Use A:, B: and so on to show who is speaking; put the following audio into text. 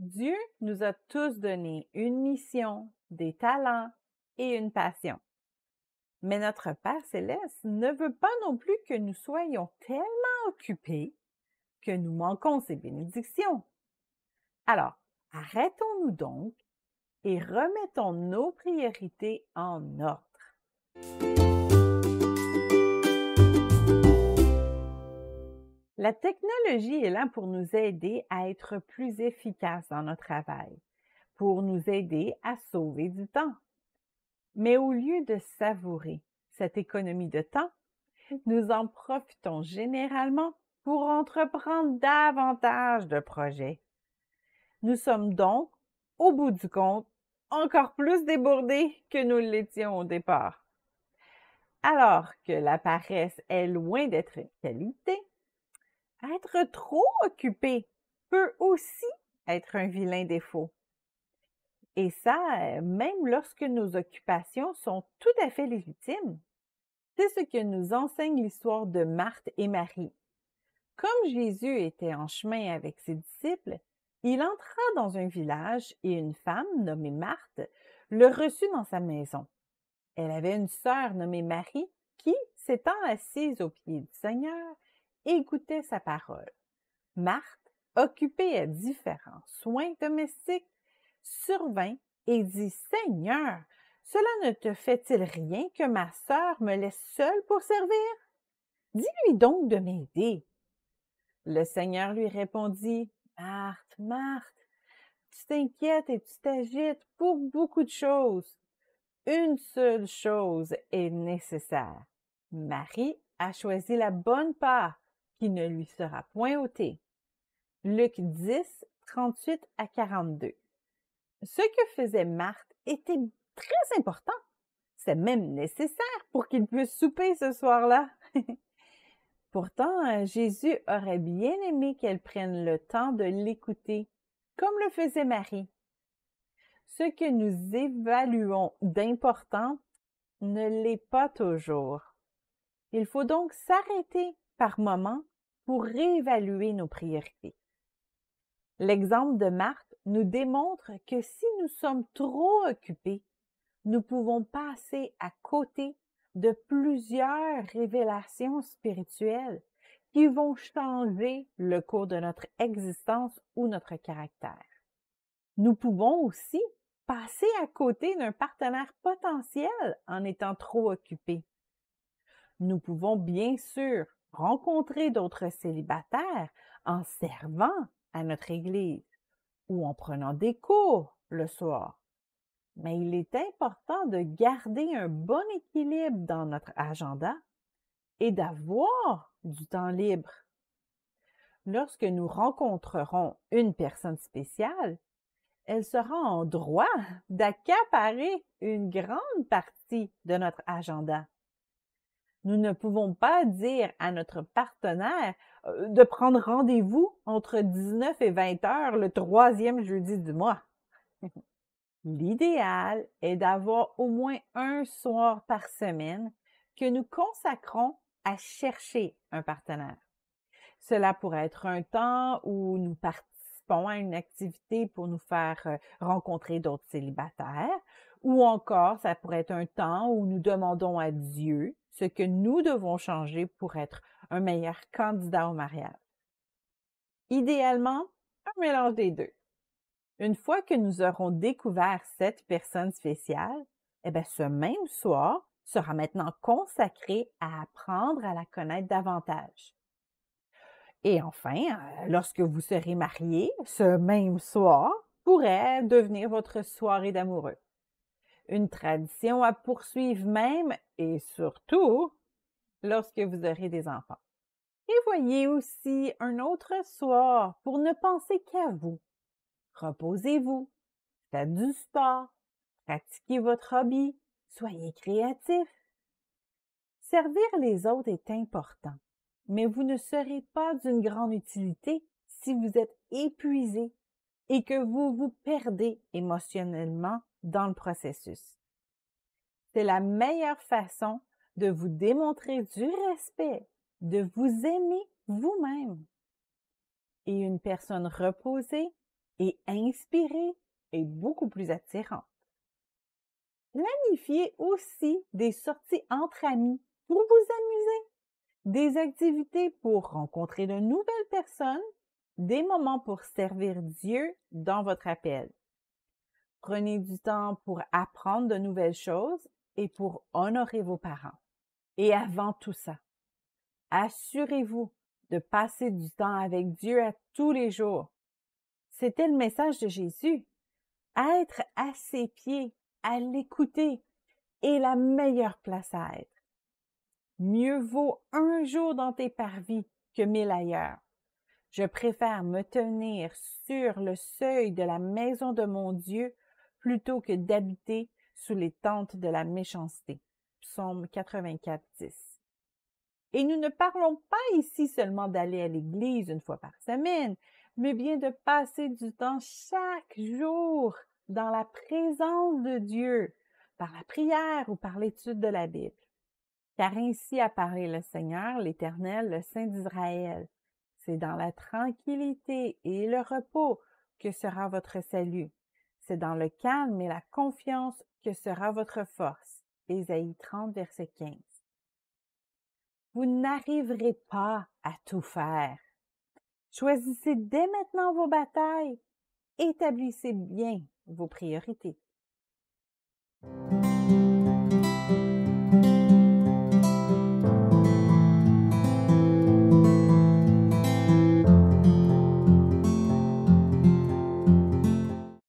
A: Dieu nous a tous donné une mission, des talents et une passion. Mais notre Père céleste ne veut pas non plus que nous soyons tellement occupés que nous manquons ses bénédictions. Alors, arrêtons-nous donc et remettons nos priorités en ordre. La technologie est là pour nous aider à être plus efficaces dans notre travail, pour nous aider à sauver du temps. Mais au lieu de savourer cette économie de temps, nous en profitons généralement pour entreprendre davantage de projets. Nous sommes donc, au bout du compte, encore plus débordés que nous l'étions au départ. Alors que la paresse est loin d'être une qualité, être trop occupé peut aussi être un vilain défaut. Et ça, même lorsque nos occupations sont tout à fait légitimes. C'est ce que nous enseigne l'histoire de Marthe et Marie. Comme Jésus était en chemin avec ses disciples, il entra dans un village et une femme nommée Marthe le reçut dans sa maison. Elle avait une sœur nommée Marie qui, s'étant assise aux pieds du Seigneur, écoutait sa parole. Marthe, occupée à différents soins domestiques, survint et dit: Seigneur, cela ne te fait-il rien que ma sœur me laisse seule pour servir? Dis-lui donc de m'aider. Le Seigneur lui répondit: Marthe, Marthe, tu t'inquiètes et tu t'agites pour beaucoup de choses. Une seule chose est nécessaire. Marie a choisi la bonne part qui ne lui sera point ôtée. Luc 10, 38 à 42. Ce que faisait Marthe était très important. C'est même nécessaire pour qu'il puisse souper ce soir-là. Pourtant, Jésus aurait bien aimé qu'elle prenne le temps de l'écouter, comme le faisait Marie. Ce que nous évaluons d'important ne l'est pas toujours. Il faut donc s'arrêter par moment pour réévaluer nos priorités. L'exemple de Marthe nous démontre que si nous sommes trop occupés, nous pouvons passer à côté de plusieurs révélations spirituelles qui vont changer le cours de notre existence ou notre caractère. Nous pouvons aussi passer à côté d'un partenaire potentiel en étant trop occupés. Nous pouvons bien sûr rencontrer d'autres célibataires en servant à notre Église ou en prenant des cours le soir. Mais il est important de garder un bon équilibre dans notre agenda et d'avoir du temps libre. Lorsque nous rencontrerons une personne spéciale, elle sera en droit d'accaparer une grande partie de notre agenda. Nous ne pouvons pas dire à notre partenaire de prendre rendez-vous entre 19 et 20 heures le troisième jeudi du mois. L'idéal est d'avoir au moins un soir par semaine que nous consacrons à chercher un partenaire. Cela pourrait être un temps où nous participons à une activité pour nous faire rencontrer d'autres célibataires, ou encore ça pourrait être un temps où nous demandons à Dieu ce que nous devons changer pour être un meilleur candidat au mariage. Idéalement, un mélange des deux. Une fois que nous aurons découvert cette personne spéciale, ce même soir sera maintenant consacré à apprendre à la connaître davantage. Et enfin, lorsque vous serez mariés, ce même soir pourrait devenir votre soirée d'amoureux. Une tradition à poursuivre même et surtout lorsque vous aurez des enfants. Et voyez aussi un autre soir pour ne penser qu'à vous. Reposez-vous, faites du sport, pratiquez votre hobby, soyez créatif. Servir les autres est important, mais vous ne serez pas d'une grande utilité si vous êtes épuisé et que vous vous perdez émotionnellement dans le processus. C'est la meilleure façon de vous démontrer du respect, de vous aimer vous-même. Et une personne reposée et inspirée est beaucoup plus attirante. Planifiez aussi des sorties entre amis pour vous amuser, des activités pour rencontrer de nouvelles personnes, des moments pour servir Dieu dans votre appel. Prenez du temps pour apprendre de nouvelles choses et pour honorer vos parents. Et avant tout ça, assurez-vous de passer du temps avec Dieu à tous les jours. C'était le message de Jésus. Être à ses pieds, à l'écouter, est la meilleure place à être. Mieux vaut un jour dans tes parvis que 1000 ailleurs. Je préfère me tenir sur le seuil de la maison de mon Dieu plutôt que d'habiter sous les tentes de la méchanceté. Psaume 84, 10. Et nous ne parlons pas ici seulement d'aller à l'église une fois par semaine, mais bien de passer du temps chaque jour dans la présence de Dieu, par la prière ou par l'étude de la Bible. Car ainsi a parlé le Seigneur, l'Éternel, le Saint d'Israël. C'est dans la tranquillité et le repos que sera votre salut. C'est dans le calme et la confiance que sera votre force. Ésaïe 30, verset 15. Vous n'arriverez pas à tout faire. Choisissez dès maintenant vos batailles. Établissez bien vos priorités.